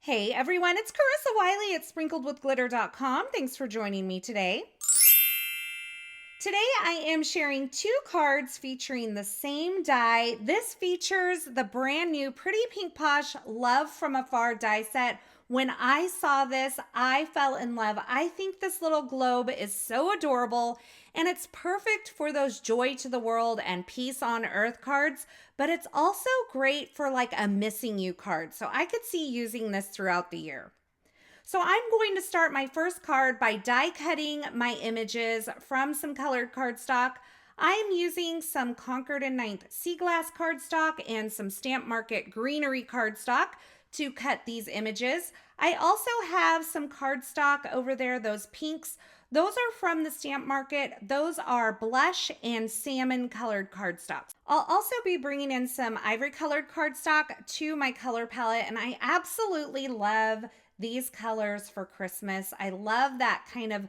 Hey everyone, it's Carissa Wiley at sprinkledwithglitter.com. Thanks for joining me today. Today I am sharing two cards featuring the same die. This features the brand new Pretty Pink Posh Love from Afar die set. When I saw this, I fell in love. I think this little globe is so adorable, and it's perfect for those joy to the world and peace on earth cards, but it's also great for like a missing you card. So I could see using this throughout the year. So I'm going to start my first card by die cutting my images from some colored cardstock. I am using some Concord and 9th Sea Glass cardstock and some Stamp Market Greenery cardstock to cut these images. I also have some cardstock over there, those pinks. Those are from the Stamp Market. Those are blush and salmon colored cardstocks. I'll also be bringing in some ivory colored cardstock to my color palette, and I absolutely love these colors for Christmas. I love that kind of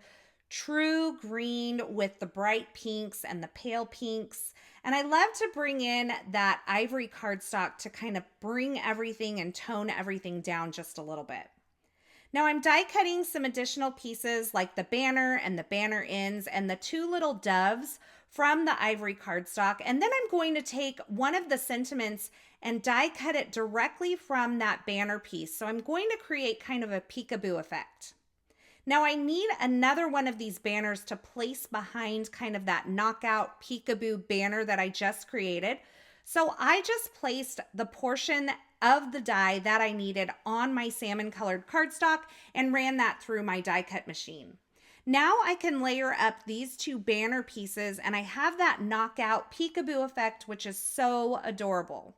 true green with the bright pinks and the pale pinks. And I love to bring in that ivory cardstock to kind of bring everything and tone everything down just a little bit. Now I'm die cutting some additional pieces like the banner and the banner ends and the two little doves from the ivory cardstock. And then I'm going to take one of the sentiments and die cut it directly from that banner piece. So I'm going to create kind of a peekaboo effect. Now I need another one of these banners to place behind kind of that knockout peekaboo banner that I just created. So I just placed the portion of the die that I needed on my salmon colored cardstock and ran that through my die cut machine. Now I can layer up these two banner pieces and I have that knockout peekaboo effect, which is so adorable.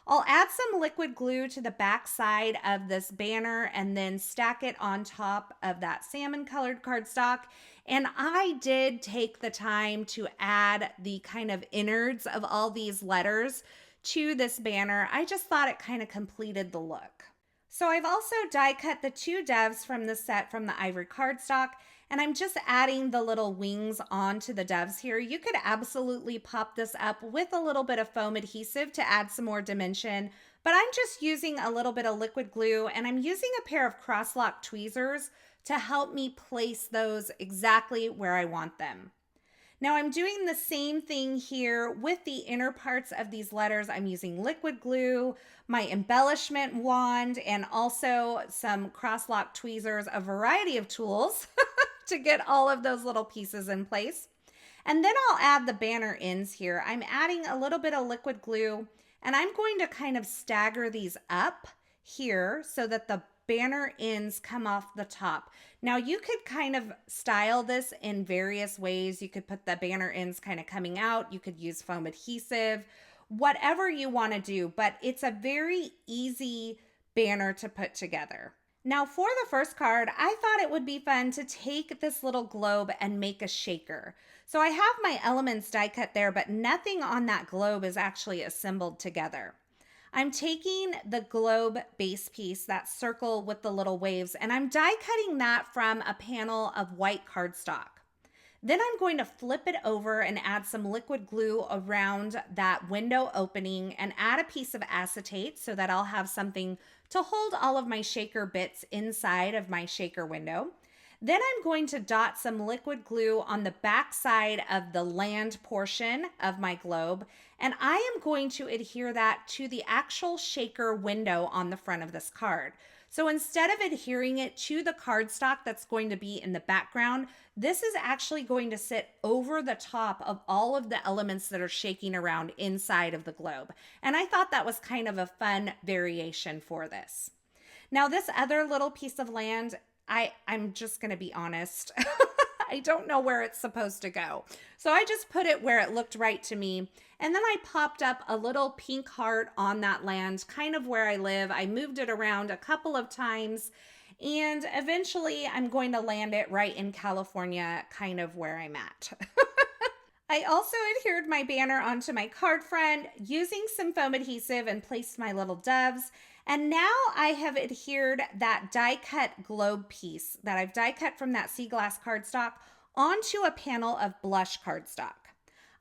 I'll add some liquid glue to the back side of this banner and then stack it on top of that salmon colored cardstock. And I did take the time to add the kind of innards of all these letters to this banner. I just thought it kind of completed the look. So I've also die cut the two doves from the set from the ivory cardstock, and I'm just adding the little wings onto the doves here. You could absolutely pop this up with a little bit of foam adhesive to add some more dimension, but I'm just using a little bit of liquid glue, and I'm using a pair of cross-lock tweezers to help me place those exactly where I want them. Now I'm doing the same thing here with the inner parts of these letters. I'm using liquid glue, my embellishment wand, and also some cross-lock tweezers, a variety of tools to get all of those little pieces in place. And then I'll add the banner ends here. I'm adding a little bit of liquid glue, and I'm going to kind of stagger these up here so that the banner ends come off the top. Now you could kind of style this in various ways. You could put the banner ends kind of coming out. You could use foam adhesive, whatever you want to do, but it's a very easy banner to put together. Now for the first card, I thought it would be fun to take this little globe and make a shaker. So I have my elements die cut there, but nothing on that globe is actually assembled together. I'm taking the globe base piece, that circle with the little waves, and I'm die cutting that from a panel of white cardstock. Then I'm going to flip it over and add some liquid glue around that window opening and add a piece of acetate so that I'll have something to hold all of my shaker bits inside of my shaker window. Then I'm going to dot some liquid glue on the back side of the land portion of my globe, and I am going to adhere that to the actual shaker window on the front of this card. So instead of adhering it to the cardstock that's going to be in the background, this is actually going to sit over the top of all of the elements that are shaking around inside of the globe. And I thought that was kind of a fun variation for this. Now this other little piece of land, I'm just going to be honest. I don't know where it's supposed to go. So I just put it where it looked right to me. And then I popped up a little pink heart on that land, kind of where I live. I moved it around a couple of times, and eventually I'm going to land it right in California, kind of where I'm at. I also adhered my banner onto my card front using some foam adhesive and placed my little doves. And now I have adhered that die cut globe piece that I've die cut from that sea glass cardstock onto a panel of blush cardstock.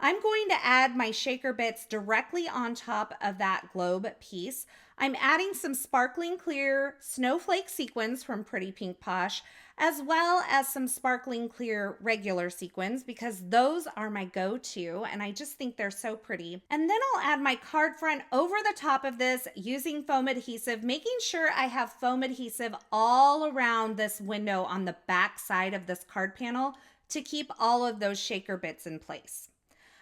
I'm going to add my shaker bits directly on top of that globe piece. I'm adding some sparkling clear Snowflake sequins from Pretty Pink Posh, as well as some sparkling clear regular sequins because those are my go-to and I just think they're so pretty. And then I'll add my card front over the top of this using foam adhesive, making sure I have foam adhesive all around this window on the back side of this card panel to keep all of those shaker bits in place.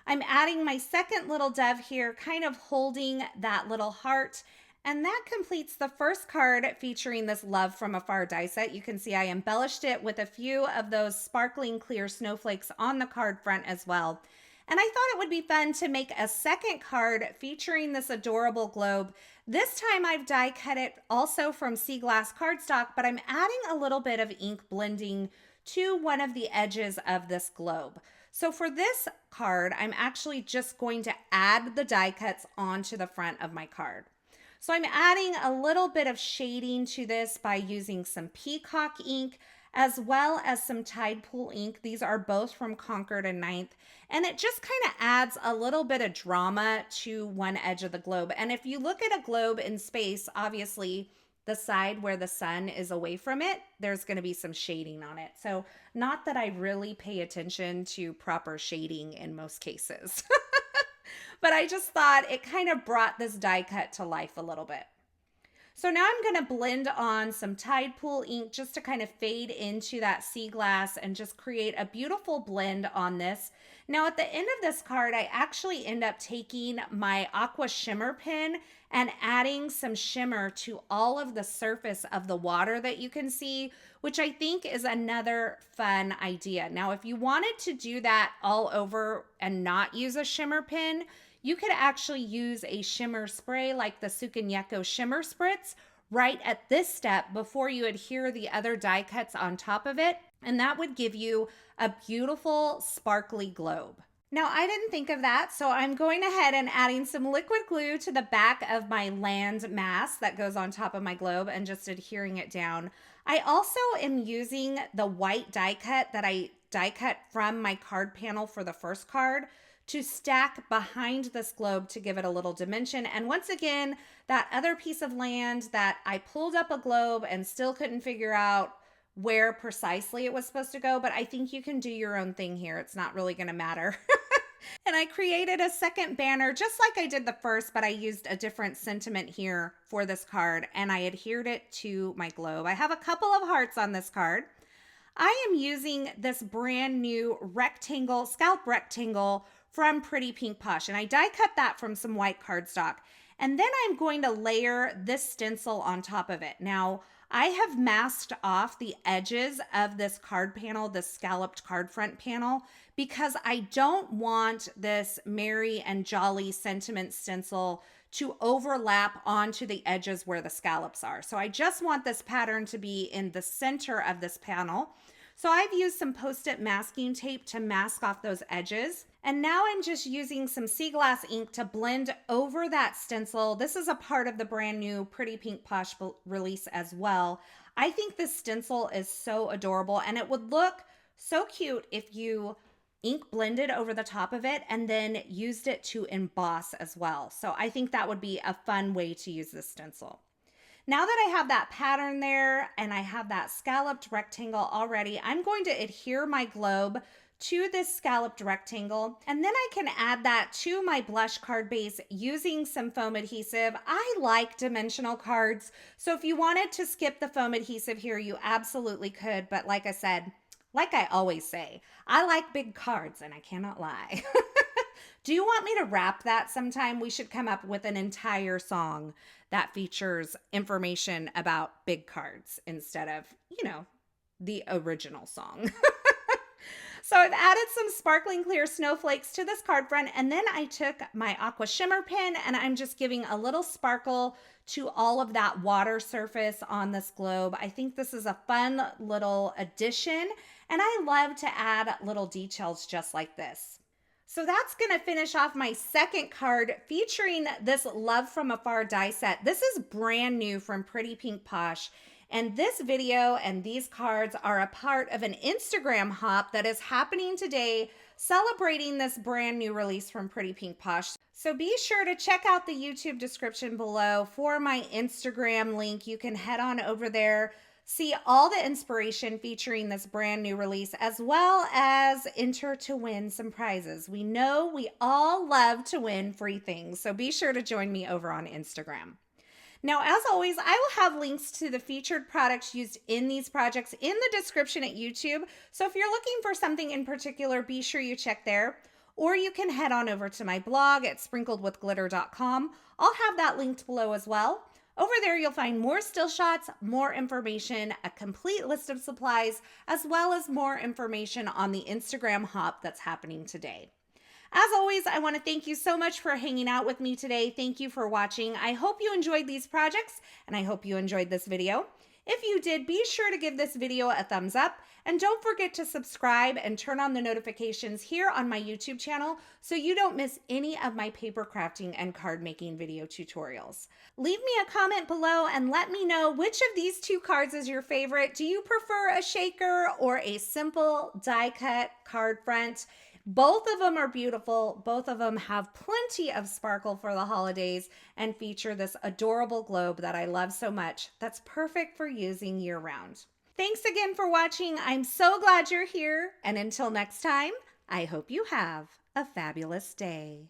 I'm adding my second little dove here, kind of holding that little heart. And that completes the first card featuring this Love from Afar die set. You can see I embellished it with a few of those sparkling clear snowflakes on the card front as well. And I thought it would be fun to make a second card featuring this adorable globe. This time I've die cut it also from sea glass cardstock, but I'm adding a little bit of ink blending to one of the edges of this globe. So for this card, I'm actually just going to add the die cuts onto the front of my card. So I'm adding a little bit of shading to this by using some peacock ink as well as some Tide Pool ink. These are both from Concord and 9th. And it just kind of adds a little bit of drama to one edge of the globe. And if you look at a globe in space, obviously the side where the sun is away from it, there's going to be some shading on it. So not that I really pay attention to proper shading in most cases. But I just thought it kind of brought this die cut to life a little bit. So now I'm going to blend on some Tide Pool ink just to kind of fade into that sea glass and just create a beautiful blend on this. Now at the end of this card, I actually end up taking my aqua shimmer pen and adding some shimmer to all of the surface of the water that you can see, which I think is another fun idea. Now, if you wanted to do that all over and not use a shimmer pen, you could actually use a shimmer spray like the Sukanyeko Shimmer Spritz right at this step before you adhere the other die cuts on top of it. And that would give you a beautiful sparkly globe. Now, I didn't think of that, so I'm going ahead and adding some liquid glue to the back of my land mass that goes on top of my globe and just adhering it down. I also am using the white die cut that I die cut from my card panel for the first card to stack behind this globe to give it a little dimension. And once again, that other piece of land that I pulled up a globe and still couldn't figure out where precisely it was supposed to go, but I think you can do your own thing here. It's not really going to matter. And I created a second banner just like I did the first, but I used a different sentiment here for this card and I adhered it to my globe. I have a couple of hearts on this card. I am using this brand new rectangle, scallop rectangle from Pretty Pink Posh, and I die cut that from some white cardstock. And then I'm going to layer this stencil on top of it. Now, I have masked off the edges of this card panel, this scalloped card front panel, because I don't want this merry and jolly sentiment stencil to overlap onto the edges where the scallops are. So I just want this pattern to be in the center of this panel. So I've used some Post-it masking tape to mask off those edges. And now I'm just using some sea glass ink to blend over that stencil. This is a part of the brand new Pretty Pink Posh release as well. I think this stencil is so adorable and it would look so cute if you ink blended over the top of it and then used it to emboss as well. So I think that would be a fun way to use this stencil. Now that I have that pattern there and I have that scalloped rectangle already, I'm going to adhere my globe to this scalloped rectangle, and then I can add that to my blush card base using some foam adhesive. I like dimensional cards, so if you wanted to skip the foam adhesive here, you absolutely could, but like I said, like I always say, I like big cards and I cannot lie. Do you want me to rap that sometime? We should come up with an entire song that features information about big cards instead of, you know, the original song. So I've added some sparkling clear snowflakes to this card front, and then I took my aqua shimmer pen and I'm just giving a little sparkle to all of that water surface on this globe. I think this is a fun little addition, and I love to add little details just like this. So that's going to finish off my second card featuring this Love from Afar die set. This is brand new from Pretty Pink Posh. And this video and these cards are a part of an Instagram hop that is happening today, celebrating this brand new release from Pretty Pink Posh. So be sure to check out the YouTube description below for my Instagram link. You can head on over there, see all the inspiration featuring this brand new release, as well as enter to win some prizes. We know we all love to win free things, so be sure to join me over on Instagram. Now, as always, I will have links to the featured products used in these projects in the description at YouTube. So if you're looking for something in particular, be sure you check there. Or you can head on over to my blog at sprinkledwithglitter.com. I'll have that linked below as well. Over there, you'll find more still shots, more information, a complete list of supplies, as well as more information on the Instagram hop that's happening today. As always, I want to thank you so much for hanging out with me today. Thank you for watching. I hope you enjoyed these projects, and I hope you enjoyed this video. If you did, be sure to give this video a thumbs up, and don't forget to subscribe and turn on the notifications here on my YouTube channel so you don't miss any of my paper crafting and card making video tutorials. Leave me a comment below and let me know which of these two cards is your favorite. Do you prefer a shaker or a simple die cut card front? Both of them are beautiful. Both of them have plenty of sparkle for the holidays and feature this adorable globe that I love so much that's perfect for using year round. Thanks again for watching. I'm so glad you're here. And until next time, I hope you have a fabulous day.